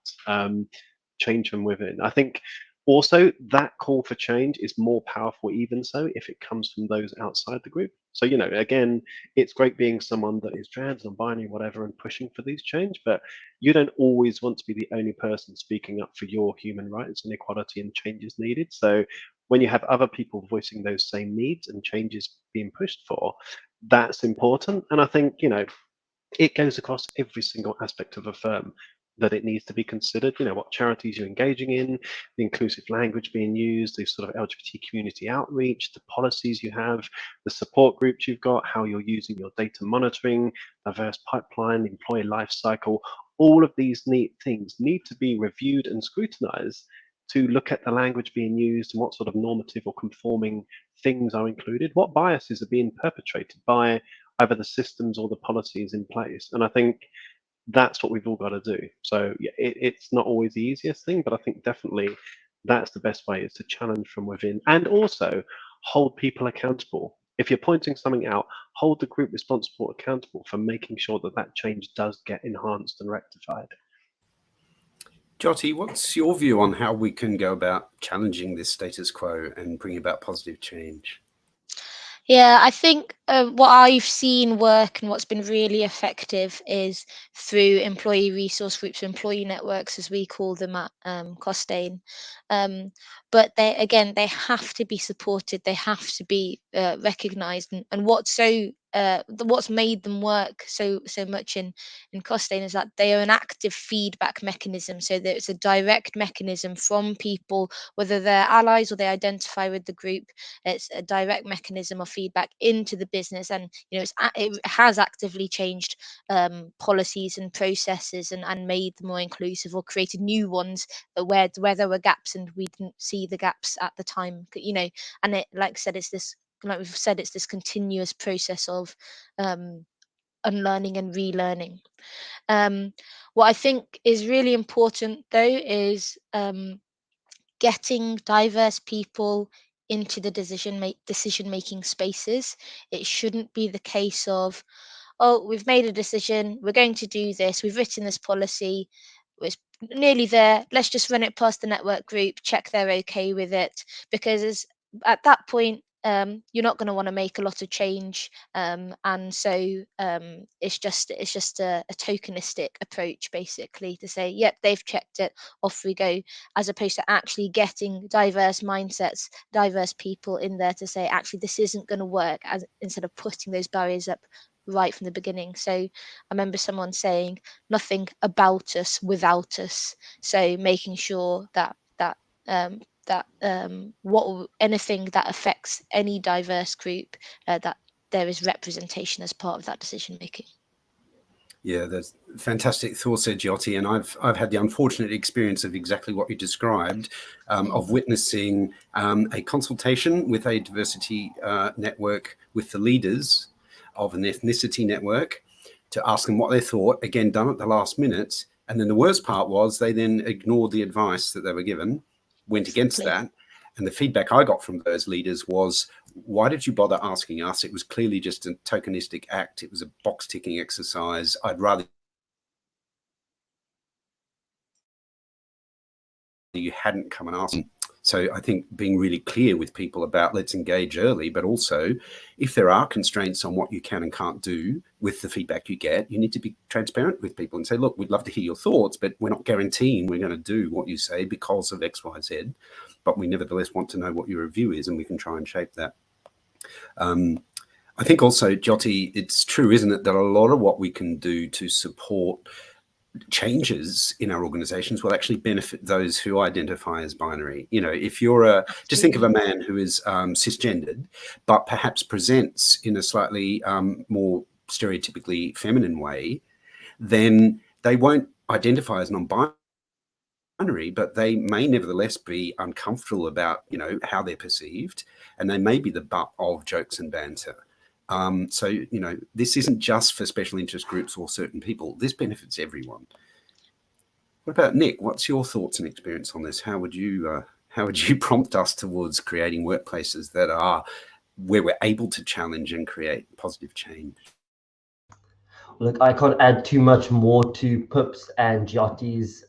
change from within. I think also that call for change is more powerful even so if it comes from those outside the group. So, you know, again, it's great being someone that is trans, non-binary, whatever, and pushing for these change, but you don't always want to be the only person speaking up for your human rights and equality and changes needed. So when you have other people voicing those same needs and changes being pushed for, that's important. And I think, you know, it goes across every single aspect of a firm that it needs to be considered. You know, what charities you're engaging in, the inclusive language being used, the sort of LGBT community outreach, the policies you have, the support groups you've got, how you're using your data monitoring, diverse pipeline, employee life cycle. All of these neat things need to be reviewed and scrutinized to look at the language being used and what sort of normative or conforming things are included, what biases are being perpetrated by either the systems or the policies in place. And I think that's what we've all got to do. So yeah, it's not always the easiest thing, but I think definitely that's the best way, is to challenge from within and also hold people accountable. If you're pointing something out, hold the group responsible accountable for making sure that that change does get enhanced and rectified. Jyoti, what's your view on how we can go about challenging this status quo and bring about positive change? Yeah, I think what I've seen work and what's been really effective is through employee resource groups, employee networks, as we call them at Costain. But they have to be supported. They have to be recognised. And what's made them work so much in Costain is that they are an active feedback mechanism. So that it's a direct mechanism from people, whether they're allies or they identify with the group. It's a direct mechanism of feedback into the business, and you know it has actively changed policies and processes and made them more inclusive or created new ones where there were gaps and we didn't see the gaps at the time. You know, and it, like I said, it's this, like we've said, it's this continuous process of unlearning and relearning. What I think is really important though is getting diverse people into the decision making spaces. It shouldn't be the case of, oh, we've made a decision, we're going to do this, we've written this policy, it's nearly there, let's just run it past the network group, check they're okay with it, because at that point you're not going to want to make a lot of change, and so it's just a tokenistic approach, basically, to say, yep, they've checked it, off we go, as opposed to actually getting diverse mindsets, diverse people in there to say, actually, this isn't going to work, instead of putting those barriers up right from the beginning. So I remember someone saying nothing about us without us. So making sure that anything that affects any diverse group, that there is representation as part of that decision making. Yeah, that's fantastic thoughts there, Jyoti. And I've had the unfortunate experience of exactly what you described, of witnessing a consultation with a diversity network with the leaders of an ethnicity network to ask them what they thought, again, done at the last minute. And then the worst part was they then ignored the advice that they were given, went against that. And the feedback I got from those leaders was, why did you bother asking us? It was clearly just a tokenistic act. It was a box ticking exercise. I'd rather you hadn't come and asked. So I think being really clear with people about let's engage early, but also if there are constraints on what you can and can't do with the feedback you get, you need to be transparent with people and say, look, we'd love to hear your thoughts, but we're not guaranteeing we're going to do what you say because of X, Y, Z. But we nevertheless want to know what your review is, and we can try and shape that. I think also, Jyoti, it's true, isn't it, that a lot of what we can do to support changes in our organizations will actually benefit those who identify as binary. You know, if you're just think of a man who is cisgendered, but perhaps presents in a slightly more stereotypically feminine way, then they won't identify as non-binary, but they may nevertheless be uncomfortable about, you know, how they're perceived, and they may be the butt of jokes and banter. So, you know, this isn't just for special interest groups or certain people. This benefits everyone. What about Nick? What's your thoughts and experience on this? How would you prompt us towards creating workplaces that are where we're able to challenge and create positive change? Look, I can't add too much more to Pip's and Jyoti's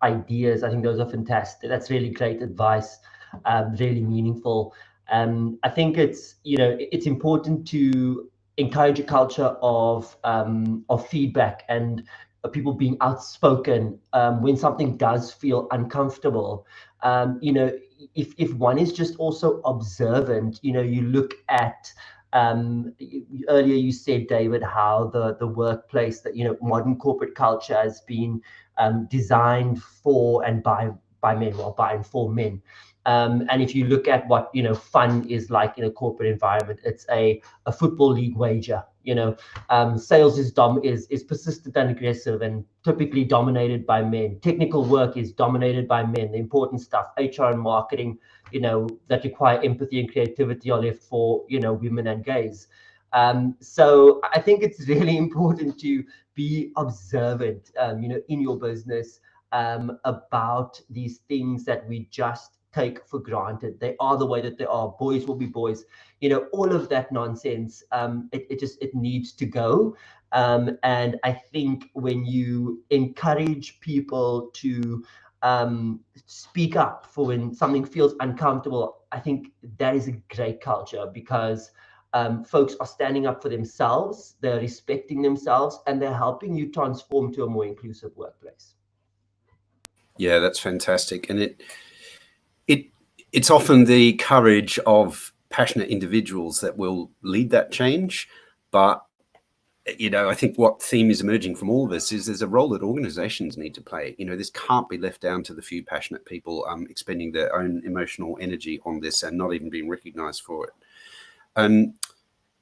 ideas. I think those are fantastic. That's really great advice, really meaningful. I think it's, you know, it's important to encourage a culture of feedback and people being outspoken when something does feel uncomfortable. You know, if one is just also observant, you know, you look at earlier you said, David, how the workplace, that, you know, modern corporate culture has been designed for and by men, well, by and for men. And if you look at what, you know, fun is like in a corporate environment, it's a football league wager. You know, sales is persistent and aggressive and typically dominated by men. Technical work is dominated by men. The important stuff, HR and marketing, you know, that require empathy and creativity, are left for, you know, women and gays. So I think it's really important to be observant, you know, in your business about these things that we just take for granted. They are the way that they are. Boys will be boys. You know, all of that nonsense. It needs to go. And I think when you encourage people to speak up for when something feels uncomfortable, I think that is a great culture, because folks are standing up for themselves, they're respecting themselves, and they're helping you transform to a more inclusive workplace. Yeah, that's fantastic. And it's often the courage of passionate individuals that will lead that change. But, you know, I think what theme is emerging from all of this is there's a role that organizations need to play. You know, this can't be left down to the few passionate people expending their own emotional energy on this and not even being recognized for it.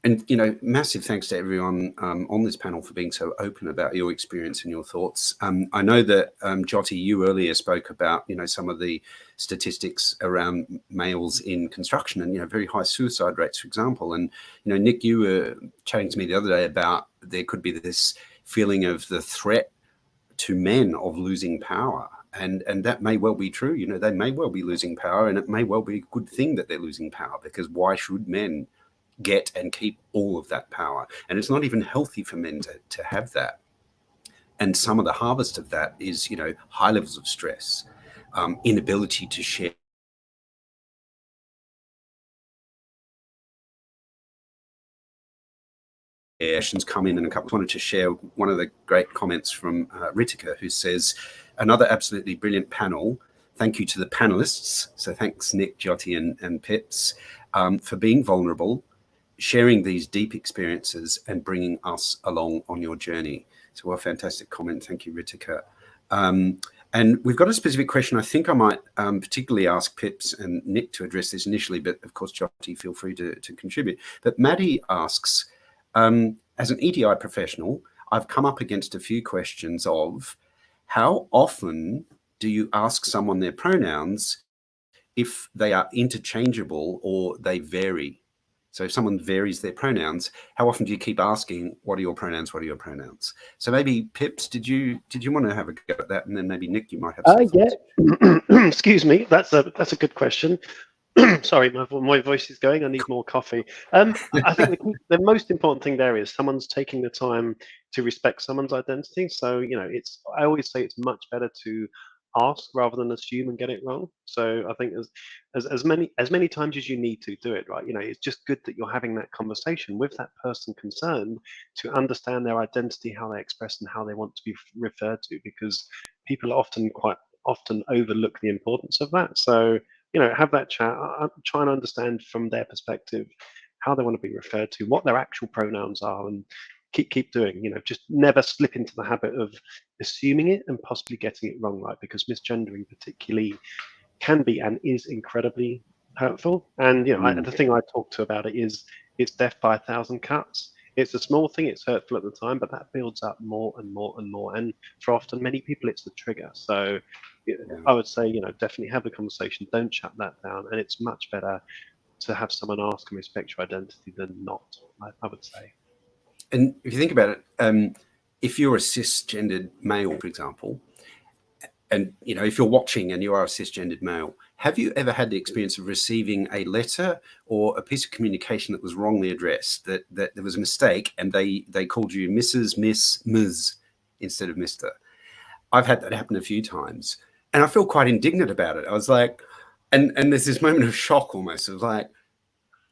And, you know, massive thanks to everyone on this panel for being so open about your experience and your thoughts. I know that, Jyoti, you earlier spoke about, you know, some of the statistics around males in construction and, you know, very high suicide rates, for example. And, you know, Nick, you were chatting to me the other day about there could be this feeling of the threat to men of losing power. And that may well be true. You know, they may well be losing power, and it may well be a good thing that they're losing power, because why should men get and keep all of that power? And it's not even healthy for men to have that. And some of the harvest of that is, you know, high levels of stress, inability to share. Questions come in, and a couple wanted to share one of the great comments from Ritika, who says, another absolutely brilliant panel. Thank you to the panelists. So thanks, Nick, Jyoti, and Pips, for being vulnerable, sharing these deep experiences and bringing us along on your journey. So, a fantastic comment. Thank you, Ritika. And we've got a specific question. I think I might particularly ask Pips and Nick to address this initially, but of course, Jyoti, feel free to contribute. But Maddie asks, as an EDI professional, I've come up against a few questions of how often do you ask someone their pronouns if they are interchangeable or they vary? So if someone varies their pronouns, how often do you keep asking, what are your pronouns? What are your pronouns? So maybe Pips, did you want to have a go at that? And then maybe Nick, you might have some thoughts. Yeah. Excuse me. That's a good question. Sorry, my voice is going. I need more coffee. I think the most important thing there is someone's taking the time to respect someone's identity. So, you know, I always say it's much better to ask rather than assume and get it wrong. So I think as many times as you need to do it right, you know, it's just good that you're having that conversation with that person concerned to understand their identity, how they express and how they want to be referred to, because people quite often overlook the importance of that. So, you know, have that chat, try and understand from their perspective how they want to be referred to, what their actual pronouns are, and keep doing, you know, just never slip into the habit of assuming it and possibly getting it wrong, right? Because misgendering particularly can be and is incredibly hurtful. And, you know, the thing I talk to about it is it's death by 1,000 cuts. It's a small thing, it's hurtful at the time, but that builds up more and more and more. And for often many people, it's the trigger. So I would say, you know, definitely have the conversation. Don't shut that down. And it's much better to have someone ask and respect your identity than not, I would say. And if you think about it, if you're a cisgendered male, for example, and you know, if you're watching and you are a cisgendered male, have you ever had the experience of receiving a letter or a piece of communication that was wrongly addressed, that there was a mistake and they called you Mrs., Miss, Ms. instead of Mr.? I've had that happen a few times, and I feel quite indignant about it. I was like, and there's this moment of shock almost. It was like,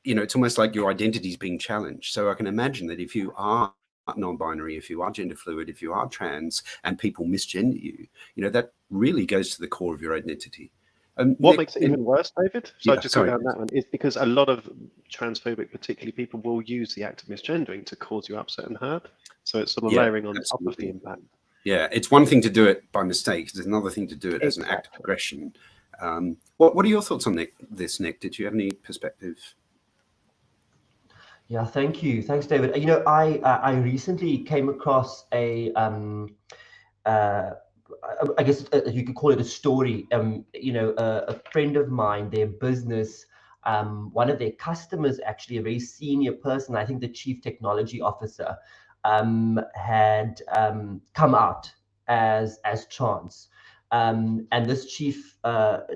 you know, it's almost like your identity is being challenged. So I can imagine that if you are non-binary, if you are gender fluid, if you are trans, and people misgender you, you know, that really goes to the core of your identity. What makes it even worse, David? So Yeah, just go down that one, is because a lot of transphobic, particularly people, will use the act of misgendering to cause you upset and hurt. So it's sort of layering on top of the impact. Yeah, it's one thing to do it by mistake. It's another thing to do it as an act of aggression. What are your thoughts on this, Nick? Did you have any perspective? Yeah, thank you. Thanks, David. You know, I recently came across I guess you could call it a story. You know, a friend of mine, their business, one of their customers, actually a very senior person, I think the chief technology officer, had come out as trans. And this chief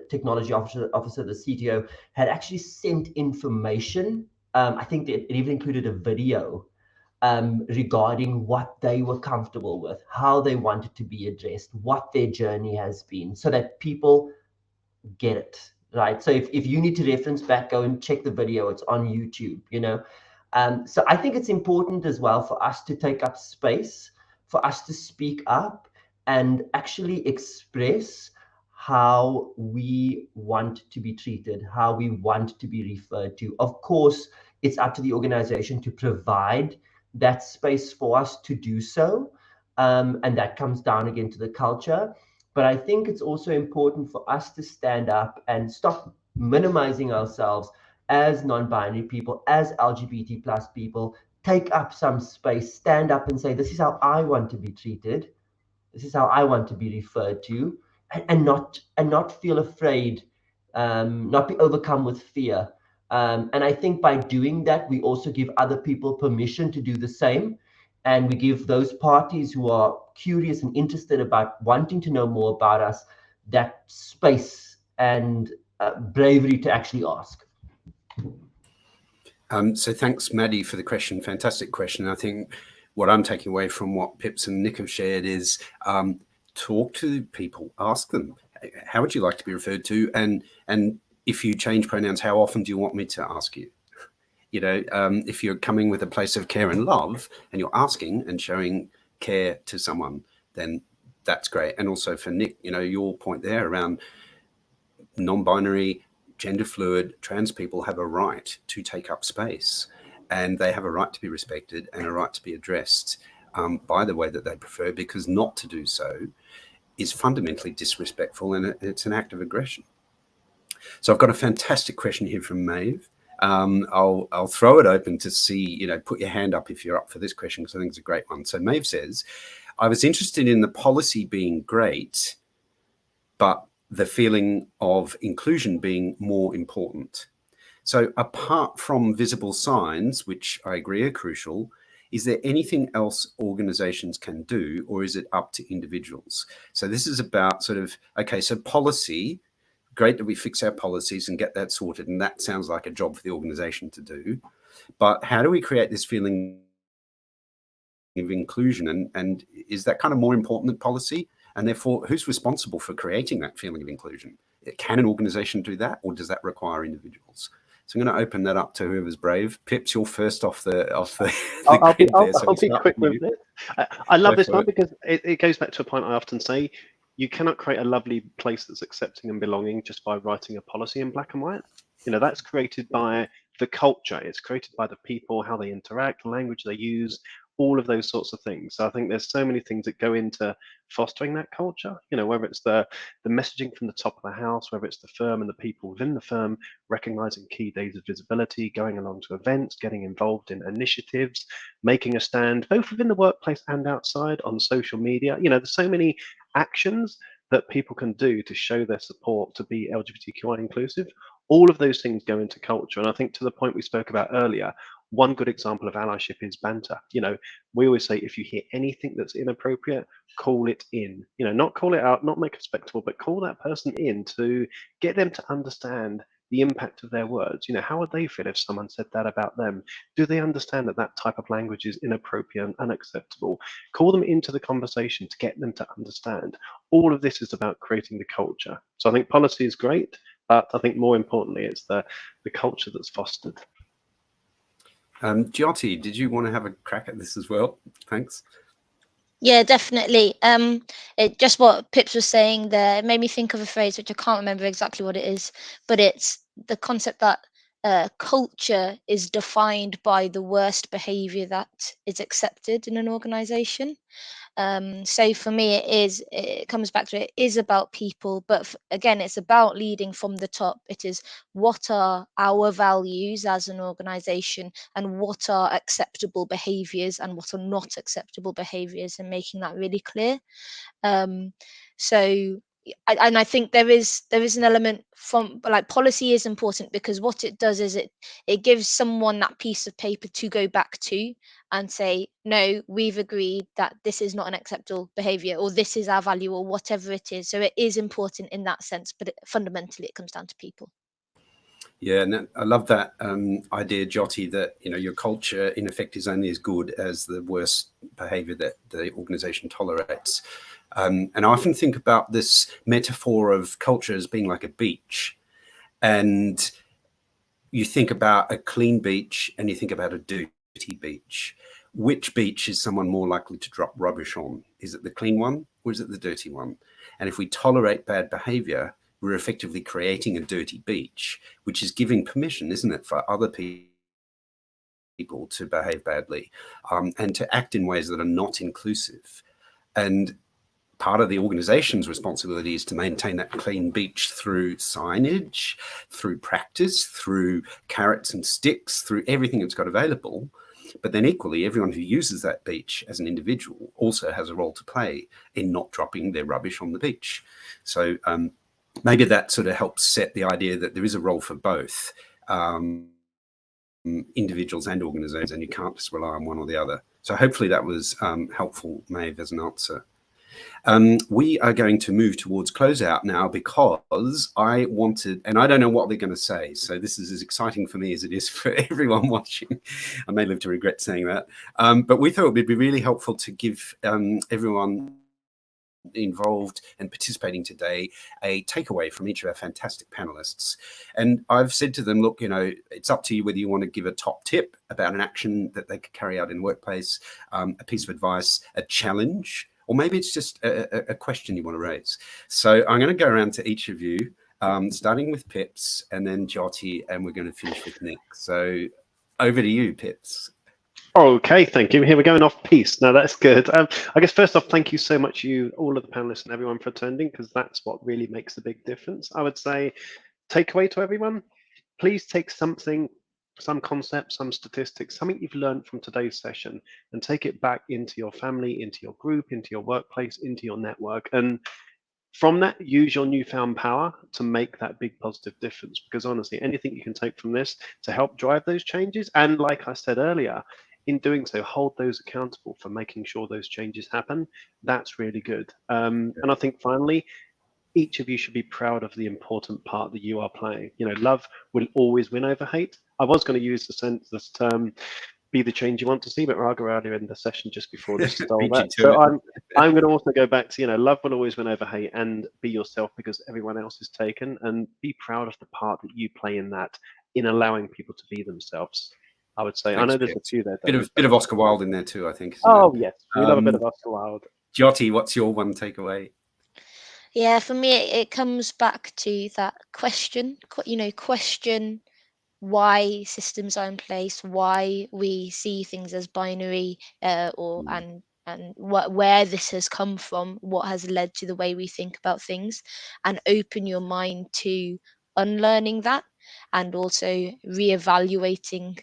technology officer, the CTO, had actually sent information. I think it even included a video regarding what they were comfortable with, how they wanted to be addressed, what their journey has been, so that people get it, right? So if you need to reference back, go and check the video. It's on YouTube, you know. So I think it's important as well for us to take up space, for us to speak up and actually express how we want to be treated, how we want to be referred to. Of course, it's up to the organization to provide that space for us to do so. And that comes down again to the culture. But I think it's also important for us to stand up and stop minimizing ourselves as non-binary people, as LGBT plus people. Take up some space, stand up and say, this is how I want to be treated. This is how I want to be referred to, and not feel afraid, not be overcome with fear. And I think by doing that, we also give other people permission to do the same. And we give those parties who are curious and interested about wanting to know more about us that space and bravery to actually ask. So thanks, Maddie, for the question. Fantastic question. I think what I'm taking away from what Pips and Nick have shared is talk to people, ask them, how would you like to be referred to? And if you change pronouns, how often do you want me to ask you? You know, if you're coming with a place of care and love and you're asking and showing care to someone, then that's great. And also for Nick, you know, your point there around non-binary, gender fluid, trans people have a right to take up space. and they have a right to be respected and a right to be addressed by the way that they prefer, because not to do so is fundamentally disrespectful, and it's an act of aggression. So I've got a fantastic question here from Maeve. I'll throw it open to see, put your hand up if you're up for this question, because I think it's a great one. So Maeve says, I was interested in the policy being great, but the feeling of inclusion being more important. So apart from visible signs, which I agree are crucial, is there anything else organizations can do, or is it up to individuals? So this is about sort of, okay, so policy, great that we fix our policies and get that sorted, and that sounds like a job for the organization to do. But how do we create this feeling of inclusion, and is that kind of more important than policy? And therefore, who's responsible for creating that feeling of inclusion? Can an organization do that, or does that require individuals? So I'm going to open that up to whoever's brave. Pips, you're first off the I'll be so quick with this. I love this one because it goes back to a point I often say. You cannot create a lovely place that's accepting and belonging just by writing a policy in black and white. That's created by the culture. It's created by the people, how they interact, language they use, all of those sorts of things. So I think there's so many things that go into fostering that culture, whether it's the messaging from the top of the house, whether it's the firm and the people within the firm, recognizing key days of visibility, going along to events, getting involved in initiatives, making a stand, both within the workplace and outside on social media. There's so many actions that people can do to show their support to be LGBTQI inclusive. All of those things go into culture. And I think, to the point we spoke about earlier, one good example of allyship is banter. We always say, if you hear anything that's inappropriate, call it in. Not call it out, not make a spectacle, but call that person in to get them to understand the impact of their words. How would they feel if someone said that about them? Do they understand that that type of language is inappropriate and unacceptable? Call them into the conversation to get them to understand. All of this is about creating the culture. So I think policy is great, but I think more importantly, it's the culture that's fostered. Jyoti, did you want to have a crack at this as well? Thanks. Yeah, definitely. Just what Pips was saying there, it made me think of a phrase which I can't remember exactly what it is, but it's the concept that culture is defined by the worst behavior that is accepted in an organization. So for me, it comes back to, it is about people, but again, it's about leading from the top. It is, what are our values as an organization, and what are acceptable behaviors and what are not acceptable behaviors, and making that really clear. And I think there is an element from, like, policy is important, because what it does is it gives someone that piece of paper to go back to and say, no, we've agreed that this is not an acceptable behavior, or this is our value, or whatever it is. So it is important in that sense, but fundamentally it comes down to people. Yeah, and I love that idea, Jyoti, that your culture in effect is only as good as the worst behavior that the organization tolerates. And I often think about this metaphor of culture as being like a beach. And you think about a clean beach and you think about a dirty beach. Which beach is someone more likely to drop rubbish on? Is it the clean one, or is it the dirty one? And if we tolerate bad behavior, we're effectively creating a dirty beach, which is giving permission, isn't it, for other people to behave badly and to act in ways that are not inclusive. And part of the organization's responsibility is to maintain that clean beach through signage, through practice, through carrots and sticks, through everything it's got available. But then equally, everyone who uses that beach as an individual also has a role to play in not dropping their rubbish on the beach. So maybe that sort of helps set the idea that there is a role for both individuals and organizations, and you can't just rely on one or the other. So hopefully that was helpful, Maeve, as an answer. We are going to move towards closeout now, because I wanted, and I don't know what they're going to say, so this is as exciting for me as it is for everyone watching. I may live to regret saying that, but we thought it would be really helpful to give everyone involved and participating today a takeaway from each of our fantastic panelists. And I've said to them, look, it's up to you whether you want to give a top tip about an action that they could carry out in the workplace, a piece of advice, a challenge, or maybe it's just a question you want to raise. So I'm going to go around to each of you, starting with Pips and then Jyoti, and we're going to finish with Nick. So over to you, Pips. Okay, thank you. Here we're going off piece. No, that's good. I guess first off, thank you so much, all of the panelists and everyone for attending, because that's what really makes a big difference. I would say, takeaway to everyone, please take something, some concept, some statistics, something you've learned from today's session, and take it back into your family, into your group, into your workplace, into your network. And from that, use your newfound power to make that big positive difference. Because honestly, anything you can take from this to help drive those changes, and like I said earlier, in doing so, hold those accountable for making sure those changes happen. That's really good. And I think finally, each of you should be proud of the important part that you are playing. You know, love will always win over hate. I was going to use this term, be the change you want to see, but Raga earlier in the session just before this stole that. So I'm going to also go back to, love will always win over hate, and be yourself because everyone else is taken, and be proud of the part that you play in that, in allowing people to be themselves. I would say. Thanks, I know there's Pips. a few there. Bit of Oscar Wilde in there too, I think. Oh yes, we love a bit of Oscar Wilde. Jyoti, what's your one takeaway? Yeah, for me, it comes back to that question. Question why systems are in place, why we see things as binary, and where this has come from, what has led to the way we think about things, and open your mind to unlearning that, and also reevaluating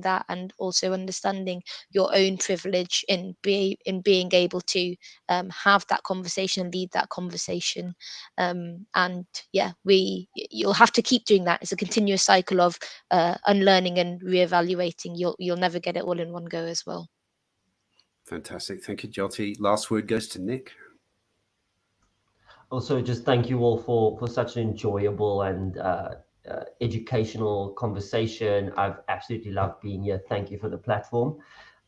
that, and also understanding your own privilege in being able to have that conversation, lead that conversation. And yeah, you'll have to keep doing that. It's a continuous cycle of unlearning and reevaluating. You'll never get it all in one go as well. Fantastic. Thank you, Jyoti. Last word goes to Nick. Also, just thank you all for such an enjoyable and educational conversation. I've absolutely loved being here. Thank you for the platform.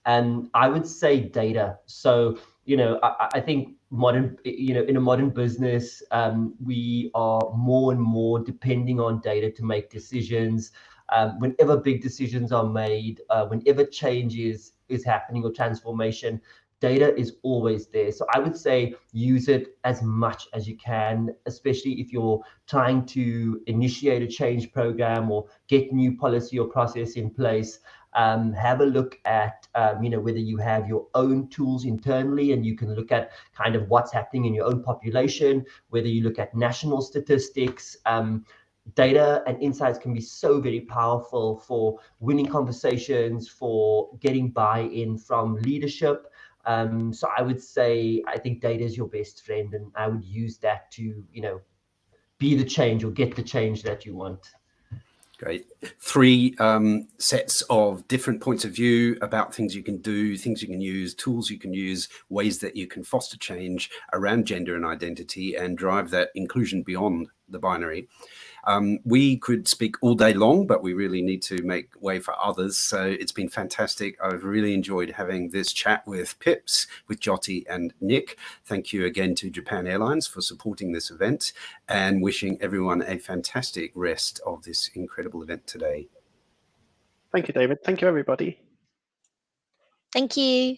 And I would say data. So, I think in a modern business, we are more and more depending on data to make decisions. Whenever big decisions are made, whenever change is happening or transformation, data is always there. So I would say use it as much as you can, especially if you're trying to initiate a change program or get new policy or process in place. Have a look at whether you have your own tools internally, and you can look at kind of what's happening in your own population, whether you look at national statistics. Data and insights can be so very powerful for winning conversations, for getting buy-in from leadership. So I would say, I think data is your best friend, and I would use that to, be the change or get the change that you want. Great. 3 sets of different points of view about things you can do, things you can use, tools you can use, ways that you can foster change around gender and identity and drive that inclusion beyond the binary. We could speak all day long, but we really need to make way for others. So it's been fantastic. I've really enjoyed having this chat with Pips, with Jyoti and Nick. Thank you again to Japan Airlines for supporting this event, and wishing everyone a fantastic rest of this incredible event today. Thank you, David. Thank you, everybody. Thank you.